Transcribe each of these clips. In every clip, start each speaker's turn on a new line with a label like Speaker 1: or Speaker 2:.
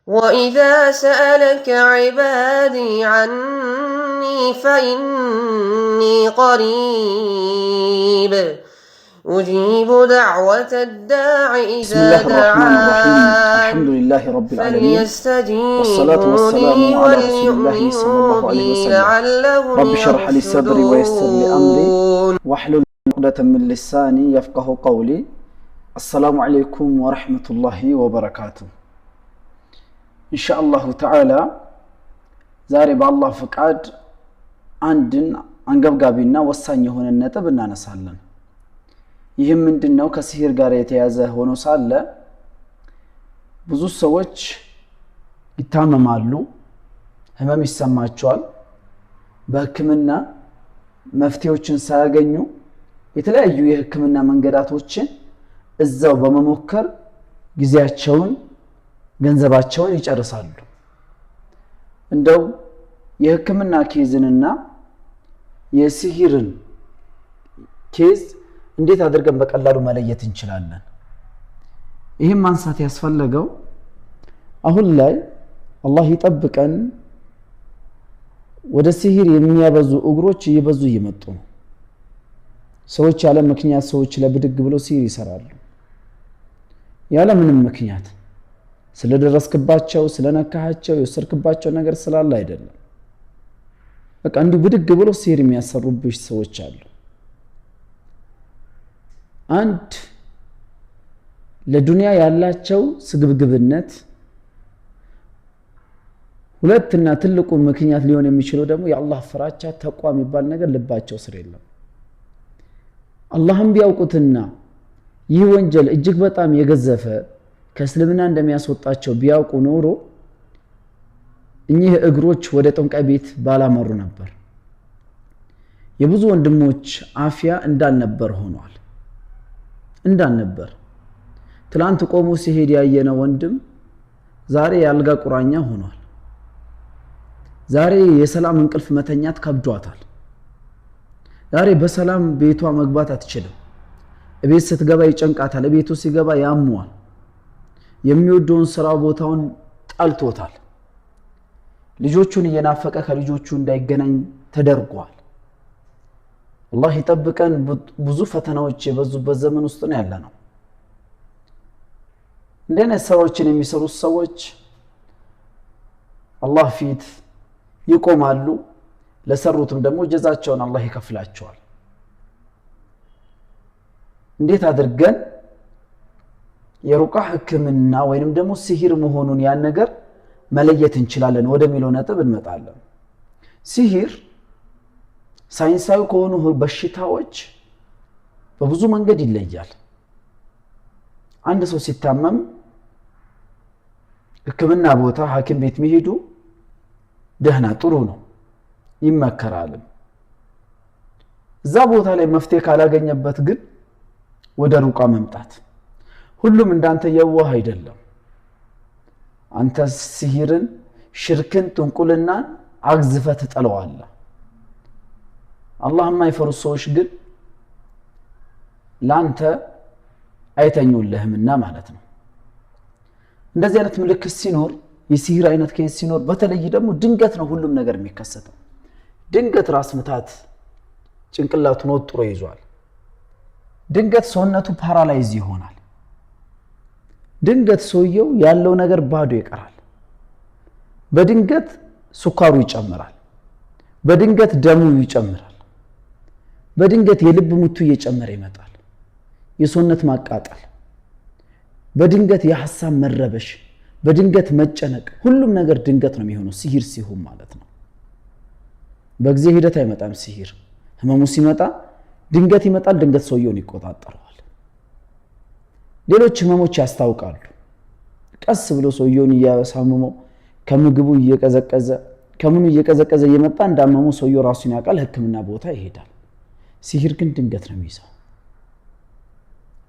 Speaker 1: وإذا سألك عبادي عني فإني قريب أجيب دعوة الداع
Speaker 2: بسم
Speaker 1: إذا
Speaker 2: الله الرحمن الرحيم
Speaker 1: دعان
Speaker 2: الحمد لله رب العالمين والصلاة
Speaker 1: فليستجيبوا
Speaker 2: والسلام
Speaker 1: لي
Speaker 2: على رسول الله صلى
Speaker 1: وليؤمنوا
Speaker 2: الله عليه
Speaker 1: بي
Speaker 2: وسلم
Speaker 1: لعلهم
Speaker 2: رب اشرح لي صدري ويسر لي أمري
Speaker 1: يرشدون.
Speaker 2: واحلل عقدة من لساني يفقه قولي. السلام عليكم ورحمة الله وبركاته. إن شاء الله تعالى زاري بالله فقاد عندنا አንገብጋቢና ወሳኝ የሆነ ነጥብ እናነሳለን። ይህም ምንድነው? ከሲህር ጋር የተያዘ ሆኖ ሳለ ብዙ ሰዎች ይታመማሉ፣ ህመም ይሰማቸዋል። በህክምና መፍትሄዎችን ሳያገኙ የተለያዩ የህክምና መንገዳቶችን እዛው በመሞከር ጊዜያቸውን ገንዘባቸውን ይጨርሳሉ። እንደው የህክምና ኬዝንና የሲህርን ኬዝ እንዴት አድርገን በቀላሉ መለየት እንችላለን? ይህም ማንሳት ያስፈልገው አሁን ላይ አላህ ይጠብቀን ወደ ሲህር የሚያበዙ እግሮች እየበዙ እየመጡ ነው። ሰዎች ያለ ምክንያት ሰዎች ለብድግ ብለው ሲህር ይሰራሉ። ያለ ምንም ምክንያት ስለደረስክባቸው ስለነካሃቸው የወሰድክባቸው ነገር ስላለ አይደለም። በቃ እንዲሁ ብድግ ብሎ ሲህር የሚያሰሩብሽ ሰዎች አሉ። አንድ ለዱንያ ያላቸው ስግብግብነት፣ ሁለትና ትልቁ ምክንያት ሊሆን የሚችለው ደግሞ የአላህ ፍራቻ ተቋ የሚባል ነገር ልባቸው ስር የለም። አላህም ቢያውቁትና ይህ ወንጀል እጅግ በጣም የገዘፈ ከእስልምና እንደሚያስወጣቸው ቢያውቁ ኖሮ እኚህ እግሮች ወደ ጠንቋይ ቤት ባላመሩ ነበር። የብዙ ወንድሞች አፍያ እንዳልነበር ሆኗል። እንዳልነበር ትላንት ቆሞ ሲሄድ ያየነው ወንድም ዛሬ ያልጋ ቁራኛ ሆኗል። ዛሬ የሰላም እንቅልፍ መተኛት ከብዷታል። ዛሬ በሰላም ቤቷ መግባት አትችልም። እቤት ስትገባ ይጨንቃታል። ቤቱ ሲገባ ያሟል። የሚወደውን ስራ ቦታውን ጠልቶታል። ልጆቹን እየናፈቀ ከልጆቹ እንዳይገናኝ ተደርጓል። አላህ ይጠብቀን። ብዙ ፈተናዎች የበዙበት ዘመን ውስጥ ነው ያለነው። እንደነ ስራዎችን የሚሰሩ ሰዎች አላህ ፊት ይቆማሉ። ለሰሩትም ደግሞ ጀዛቸውን አላህ ይከፍላቸዋል። እንዴት አድርገን የሩቃ ህክምና ወይንም ደግሞ ሲህር መሆኑን ያን ነገር መለየት እንችላለን ወደሚለው ነጥብ እንመጣለን። ሲህር ሳይንሳዊ ከሆኑ በሽታዎች በብዙ መንገድ ይለያል። አንድ ሰው ሲታመም ህክምና ቦታ ሐኪም ቤት መሄዱ ደህና ጥሩ ነው፣ ይመከራል። እዛ ቦታ ላይ መፍትሄ ካላገኘበት ግን ወደ ሩቃ መምጣት። ሁሉም እንዳንተ የዋህ አይደለም። አንተ ሲህርን፣ ሽርክን፣ ጥንቁልናን አግዝፈህ ትጠለዋለህ። አላህ የማይፈሩ ሰዎች ግን ላንተ አይተኙልህምና ማለት ነው። እንደዚህ አይነት ምልክት ሲኖር፣ የሲህር አይነት ኬዝ ሲኖር፣ በተለይ ደግሞ ድንገት ነው ሁሉም ነገር የሚከሰተው። ድንገት ራስ ምታት ጭንቅላቱን ወጥሮ ይዟል። ድንገት ሰውነቱ ፓራላይዝ ይሆናል። ድንገት ሰውየው ያለው ነገር ባዶ ይቀራል። በድንገት ሱካሩ ይጨምራል። በድንገት ደሙ ይጨምራል። በድንገት የልብ ምቱ እየጨመረ ይመጣል። የሰውነት ማቃጠል፣ በድንገት የሐሳብ መረበሽ፣ በድንገት መጨነቅ፣ ሁሉም ነገር ድንገት ነው የሚሆነው ሲህር ሲሆን ማለት ነው። በጊዜ ሂደት አይመጣም ሲህር። ህመሙ ሲመጣ ድንገት ይመጣል። ድንገት ሰውየውን ይቆጣጠረዋል። ሌሎች ህመሞች ያስታውቃሉ። ቀስ ብሎ ሰውየውን እያሳመመው ከምግቡ እየቀዘቀዘ ከምኑ እየቀዘቀዘ እየመጣ እንዳመመው ሰውየው ራሱን ያውቃል። ህክምና ቦታ ይሄዳል። ሲህር ግን ድንገት ነው የሚይዘው።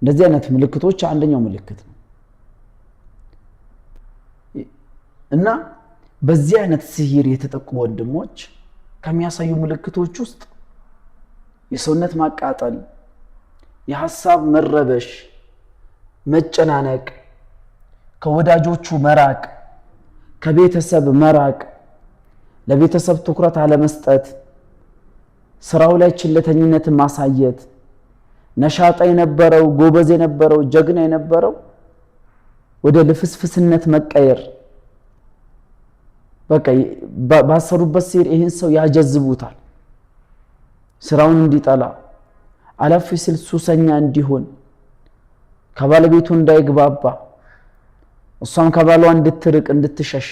Speaker 2: እንደዚህ አይነት ምልክቶች አንደኛው ምልክት ነው እና በዚህ አይነት ሲህር የተጠቁ ወንድሞች ከሚያሳዩ ምልክቶች ውስጥ የሰውነት ማቃጠል፣ የሐሳብ መረበሽ፣ መጨናነቅ፣ ከወዳጆቹ መራቅ፣ ከቤተሰብ መራቅ፣ ለቤተሰብ ትኩረት አለመስጠት፣ ስራው ላይ ችለተኝነትን ማሳየት፣ ነሻጣ የነበረው ጎበዝ የነበረው ጀግና የነበረው ወደ ልፍስፍስነት መቀየር። በቃ ባሰሩበት ሲር ይህን ሰው ያጀዝቡታል። ስራውን እንዲጠላ አለፍ ሲል ሱሰኛ እንዲሆን ከባለቤቱ እንዳይግባባ እሷም ከባሏ እንድትርቅ እንድትሸሽ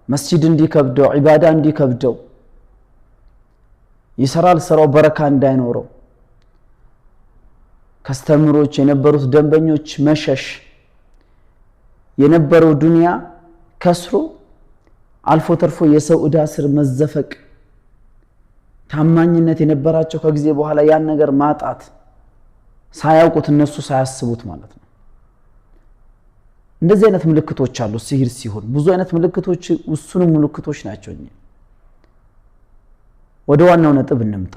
Speaker 2: መስጂድ እንዲከብደው ዒባዳ እንዲከብደው ይሰራል ስራው በረካ እንዳይኖረው ከስተምሮች የነበሩት ደንበኞች መሸሽ የነበረው ዱንያ ከስሮ አልፎ ተርፎ የሰው ዕዳ ስር መዘፈቅ ታማኝነት የነበራቸው ከጊዜ በኋላ ያን ነገር ማጣት ሳያውቁት እነሱ ሳያስቡት ማለት ነው። እንደዚህ አይነት ምልክቶች አሉ ሲህር ሲሆን ብዙ አይነት ምልክቶች ውሱን ምልክቶች ናቸው። ወደ ዋናው ነጥብ እንምጣ።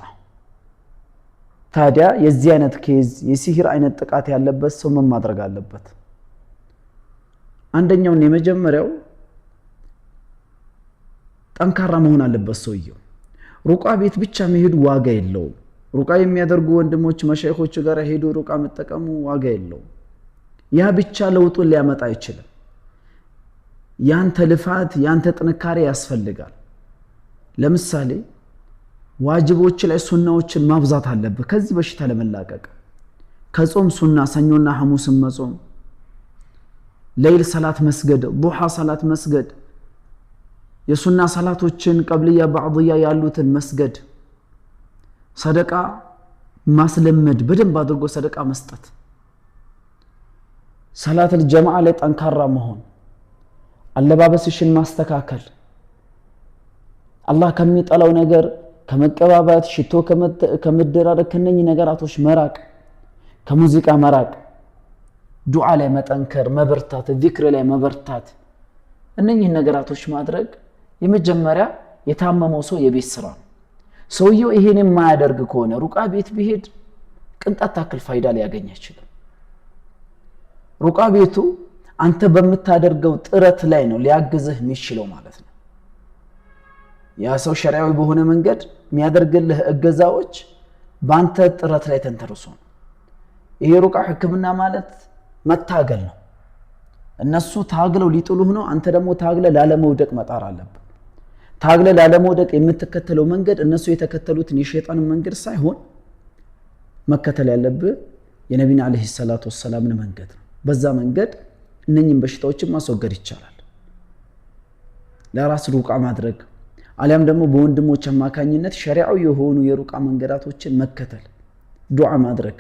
Speaker 2: ታዲያ የዚህ አይነት ኬዝ የሲህር አይነት ጥቃት ያለበት ሰው ምን ማድረግ አለበት? አንደኛው የመጀመሪያው ጠንካራ መሆን አለበት ሰውየው። ሩቃ ቤት ብቻ መሄዱ ዋጋ የለውም። ሩቃ የሚያደርጉ ወንድሞች መሻይኾች ጋር ሄዶ ሩቃ መጠቀሙ ዋጋ የለውም። ያ ብቻ ለውጡን ሊያመጣ አይችልም። ያንተ ልፋት ያንተ ጥንካሬ ያስፈልጋል። ለምሳሌ ዋጅቦች ላይ ሱናዎችን ማብዛት አለበት ከዚህ በሽታ ለመላቀቅ። ከጾም ሱና ሰኞና ሐሙስን መጾም፣ ሌሊት ሰላት መስገድ፣ ዱሃ ሰላት መስገድ፣ የሱና ሰላቶችን ቀብልያ ባዕድያ ያሉትን መስገድ፣ ሰደቃ ማስለመድ፣ በደንብ አድርጎ ሰደቃ መስጠት፣ ሰላተል ጀማዓ ላይ ጠንካራ መሆን፣ አለባበስሽን ማስተካከል፣ አላህ ከሚጠላው ነገር ከመቀባባት ሽቶ ከመደራረግ ከነኚህ ነገራቶች መራቅ፣ ከሙዚቃ መራቅ፣ ዱዓ ላይ መጠንከር መበርታት፣ ዚክር ላይ መበርታት፣ እነኚህ ነገራቶች ማድረግ የመጀመሪያ የታመመው ሰው የቤት ስራ ነው። ሰውየው ይሄን የማያደርግ ከሆነ ሩቃ ቤት ቢሄድ ቅንጣት ታክል ፋይዳ ሊያገኝ አይችልም። ሩቃ ቤቱ አንተ በምታደርገው ጥረት ላይ ነው ሊያግዝህ የሚችለው ማለት ነው። ያ ሰው ሸሪዓዊ በሆነ መንገድ የሚያደርግልህ እገዛዎች በአንተ ጥረት ላይ ተንተርሶ ነው። ይሄ ሩቃ ህክምና ማለት መታገል ነው። እነሱ ታግለው ሊጥሉህ ነው፣ አንተ ደግሞ ታግለ ላለመውደቅ መጣር አለብህ። ታግለ ላለመውደቅ የምትከተለው መንገድ እነሱ የተከተሉትን የሸይጣን መንገድ ሳይሆን መከተል ያለብህ የነቢዩን አለይሂ ሰላቱ ወሰላምን መንገድ ነው። በዛ መንገድ እነኚህን በሽታዎችን ማስወገድ ይቻላል። ለራስ ሩቃ ማድረግ አሊያም ደግሞ በወንድሞች አማካኝነት ሸሪዓዊ የሆኑ የሩቃ መንገዳቶችን መከተል፣ ዱዓ ማድረግ።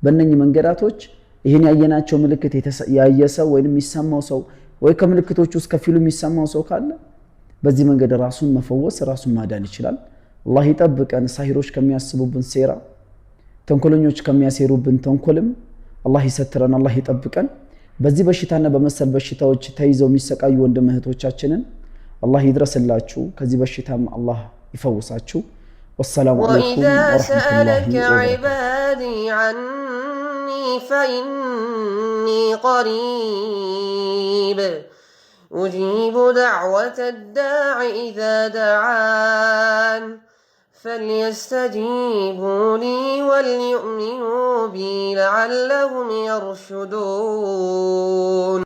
Speaker 2: በእነኚህ መንገዳቶች ይህን ያየናቸው ምልክት ያየ ሰው ወይም የሚሰማው ሰው ወይ ከምልክቶች ውስጥ ከፊሉ የሚሰማው ሰው ካለ በዚህ መንገድ ራሱን መፈወስ ራሱን ማዳን ይችላል። አላህ ይጠብቀን ሳሂሮች ከሚያስቡብን ሴራ፣ ተንኮለኞች ከሚያሴሩብን ተንኮልም አላህ ይሰትረን፣ አላህ ይጠብቀን። በዚህ በሽታና በመሰል በሽታዎች ተይዘው የሚሰቃዩ ወንድም እህቶቻችንን አላህ ይድረስላችሁ፣ ከዚህ በሽታም አላህ ይፈውሳችሁ። ወሰላሙ አለይኩም ወራህመቱላሂ ወበረካቱሁ።
Speaker 1: فإني قريب أجيب دعوة الداع إذا دعان فليستجيبوا لي وليؤمنوا بي لعلهم يرشدون.